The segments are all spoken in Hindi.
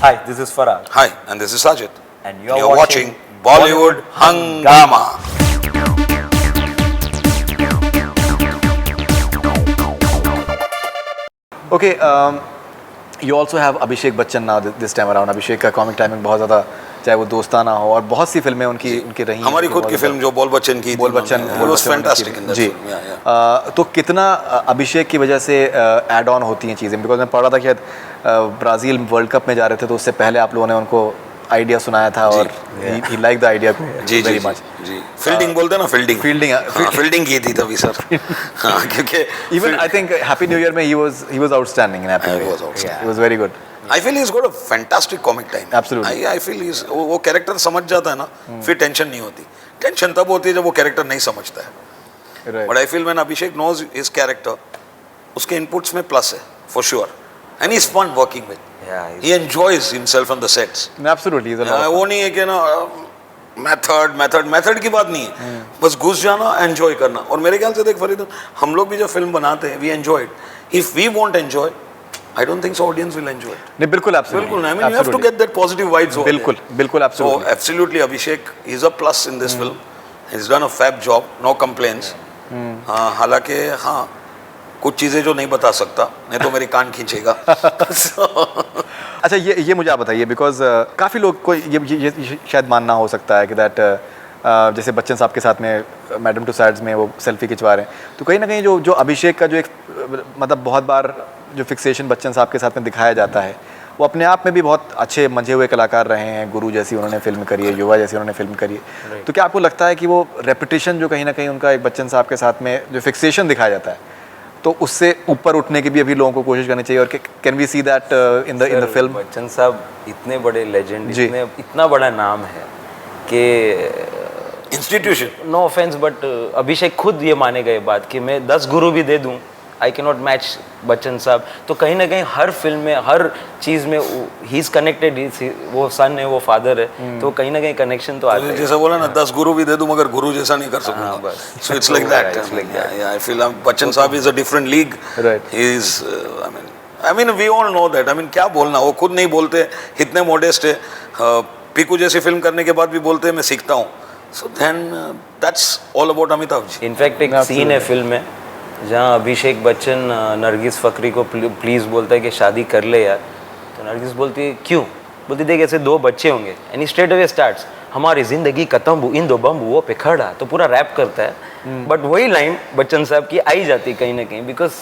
Hi, this is Farah. Hi, and this is Sajid. And You're watching Bollywood Hungama. Okay, you also have Abhishek Bachchan now this time around. Abhishek का कॉमिक टाइमिंग बहुत ज़्यादा, चाहे वो दोस्ताना हो और बहुत सी फिल्में उनकी रही हैं। हमारी खुद की फिल्म जो बोल बच्चन की, बोल Bachchan was fantastic in that ji film. तो कितना अभिषेक की वजह से ऐड ऑन होती हैं चीज़ें, बिकॉज मैं पढ़ रहा था कि ब्राज़ील वर्ल्ड कप में जा रहे थे तो उससे पहले आप लोगों ने उनको आइडिया सुनाया था और he like the idea very much. जी फील्डिंग बोलते हैं ना, फील्डिंग की थी तभी सर। हाँ, क्योंकि even I think Happy New Year में he was outstanding in Happy New Year, he was very good. I feel he's got a fantastic comic time. Absolutely. I feel वो कैरेक्टर समझ जाता है ना, फिर टेंशन नहीं होती। टेंशन तब होती है जब वो कैरेक्टर नहीं समझता है। But I feel when Abhishek knows his character, उसके inputs में plus है, for sure. And he's fun working with. Yeah, he enjoys himself on the sets. Absolutely, he's a lot of वो नहीं है कि ना मेथड की बात नहीं है, बस घुस जाना, एंजॉय करना। और मेरे ख्याल से देख फरीद, हम लोग भी जब फिल्म बनाते हैं, we enjoy it. If we won't enjoy, I don't think so audience will enjoy it. नहीं बिल्कुल absolutely. बिल्कुल, I mean you have to get that positive vibes. बिल्कुल absolutely. So absolutely Abhishek is a plus in this film. He's done a fab job, no complaints. हालांकि हाँ कुछ चीजें जो नहीं बता सकता, नहीं तो मेरी कान खींचेगा। अच्छा ये मुझे आप बताइए, बिकॉज काफ़ी लोग को ये शायद मानना हो सकता है कि दैट जैसे बच्चन साहब के साथ में मैडम टू साइड्स में वो सेल्फी खिंचवा रहे हैं, तो कहीं ना कहीं जो अभिषेक का जो एक मतलब बहुत बार जो फिक्सेशन बच्चन साहब के साथ में दिखाया जाता है, वो अपने आप में भी बहुत अच्छे मंझे हुए कलाकार रहे हैं। गुरु जैसी उन्होंने फिल्म करी है, युवा जैसी उन्होंने फिल्म करी है। तो क्या आपको लगता है कि वो रेपुटेशन जो कहीं ना कहीं उनका एक बच्चन साहब के साथ में जो फिक्सेशन दिखाया जाता है, तो उससे ऊपर उठने की भी अभी लोगों को कोशिश करनी चाहिए? और can we see that in the film? Bachchan साहब इतने बड़े लेजेंड, इतना बड़ा नाम है कि institution, no offence but Abhishek खुद ये माने गए बात कि मैं 10 गुरु भी दे दूं, I can not match Bachchan साहब। तो कहीं ना कहीं हर फिल्म में, हर चीज़ में ही इज कनेक्टेड, वो सन है, वो फादर है, तो कहीं ना कहीं कनेक्शन तो आता है। जैसा बोला ना, 10 गुरु भी दे दूं मगर गुरु जैसा नहीं कर सकूंगा। So it's like that. I feel Bachchan साहब is a different league. He is I mean we all know that. I mean क्या बोलना, वो खुद नहीं बोलते, इतने मॉडेस्ट है। पीकू जैसी फिल्म करने के बाद भी बोलते हैं मैं सीखता हूँ। So then that's all about Amitabh ji. In fact एक सीन है फिल्म में जहाँ अभिषेक बच्चन नरगिस फ़करी को प्लीज़ बोलता है कि शादी कर ले यार, तो नरगिस बोलती है क्यों? बोलती देख ऐसे 2 बच्चे होंगे, and he straight away starts हमारी ज़िंदगी का तंबू इन 2 बम्बुओं पे खड़ा, तो पूरा रैप करता है। बट वही लाइन बच्चन साहब की आई जाती है कहीं ना कहीं, बिकॉज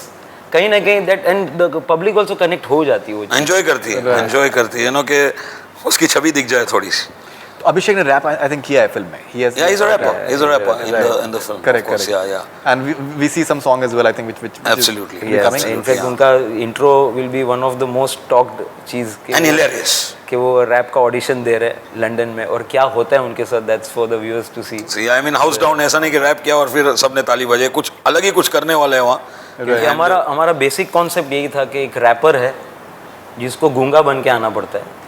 कहीं ना कहीं that and the public also connect हो जाती है, वो एंजॉय करती है नो कि उसकी छवि दिख जाए थोड़ी सी। अभिषेक ने रैप आई थिंक किया है फिल्म में। he's a rapper in the film. Correct. Yeah. And we see some song as well, I think, which Absolutely. coming. In fact, उनका intro will be one of the most talked cheese and hilarious कि वो रैप का ऑडिशन दे रहे हैं लंदन में, और क्या होता है उनके साथ, that's for the viewers to see. See, I mean house down, ऐसा नहीं कि रैप किया और फिर सबने ताली बजाई, कुछ अलग ही कुछ करने वाले हैं वहाँ। क्योंकि हमारा बेसिक कॉन्सेप्ट यही था कि एक रैपर है जिसको गूंगा बन के आना पड़ता है,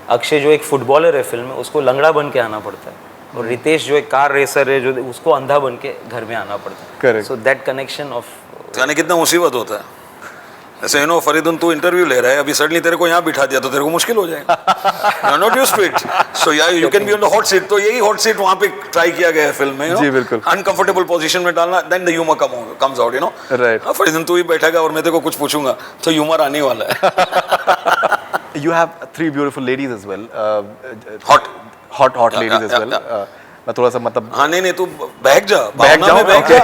अक्षय जो एक फुटबॉलर है फिल्म में, उसको लंगड़ा बन के आना पड़ता है, और रितेश जो एक कार रेसर है, जो उसको अंधा बन के घर में आना पड़ता है। सो दैट कनेक्शन ऑफ यानी कितना मुसीबत होता है। ऐसे नो फरीदुन, तू इंटरव्यू ले रहा है, अभी सडनली तेरे को यहाँ बिठा दिया तो तेरे को मुश्किल हो जाएगा। नॉट यूज्ड टू इट, सो या you can be on the hot seat. तो यही हॉट सीट वहाँ पे ट्राई किया गया है फिल्म में, जी बिल्कुल, अनकंफर्टेबल पोजीशन में डालना, then the humour comes out, you know. Right, Faridoon तू ही बैठेगा और मैं तेरे को कुछ पूछूंगा तो ह्यूमर आने वाला है। You have 3 beautiful ladies as well. Hot ladies as well. मैं थोड़ा सा मतलब हाँ नहीं तू बहक जा, भावना में बहक जा।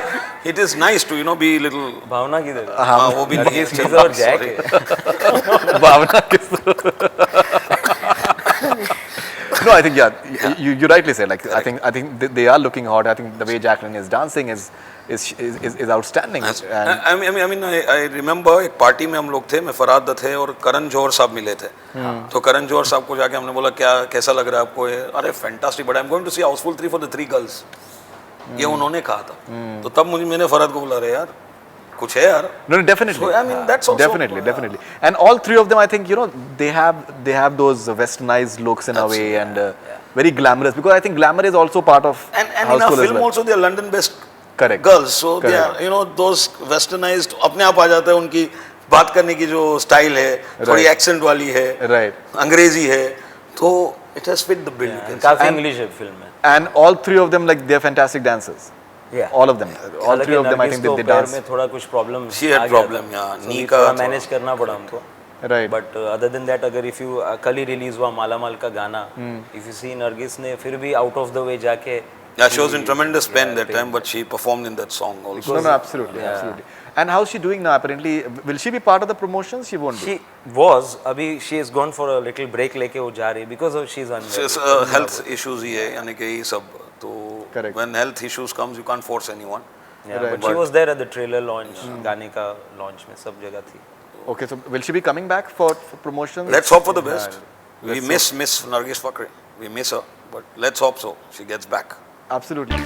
It is nice to be little. भावना किधर? हाँ वो भी नहीं, और जैक है। भावना किस? No, I think you rightly said, like I think they are looking hot. I think the way Jacqueline is dancing is outstanding. I mean I remember एक पार्टी में हम लोग थे, मैं फरहाद थे और करण जौहर साहब मिले थे। तो करण जौहर साहब को जाके हमने बोला कैसा लग रहा है आपको? अरे fantastic, but I am going to see Housefull 3 for the 3 girls, ये उन्होंने कहा था। तो तब मैंने फरहाद को बोला, अरे यार कुछ है यार। No, definitely. So, I mean, that's also definitely. And all 3 of them, I think, they have those westernized looks in a way, and very glamorous, because I think glamour is also part of and in our film also they are London based Correct. girls, so they are those westernized अपने आप आ जाता है उनकी बात करने की जो स्टाइल है थोड़ी एक्सेंट वाली है, राइट, अंग्रेजी है, तो it has fit the bill. काफी इंग्लिश है फिल्म में. And all three of them like they are fantastic dancers. Yeah. All of them. All three of them, I think they पैर dance. में थोड़ा कुछ problem She had problem, yeah. Knee का थोड़ा थोड़ा- मैनेज करना पड़ा हमको. Right. But other than that, अगर इफ यू कल ही रिलीज हुआ माला माल का गाना, इफ यू सी नरगिस ने फिर भी आउट ऑफ द वे जाके. Yeah, she was in tremendous pain that time, but she performed in that song also. No, absolutely, absolutely. And how's she doing now? Apparently, will she be part of the promotions? She won't be. She was, अभी she is gone for a little break लेके वो जा रही है because of she's unwell. She's, health issues ही है, यानी कि ये सब तो Correct. when health issues comes, you can't force anyone. Yeah, Right. but she was there at the trailer launch, गाने का launch में सब जगह थी. Okay, so will she be coming back for promotions? Let's hope for the best. We miss Nargis Fakhri. We miss her, but let's hope so. She gets back. Absolutely.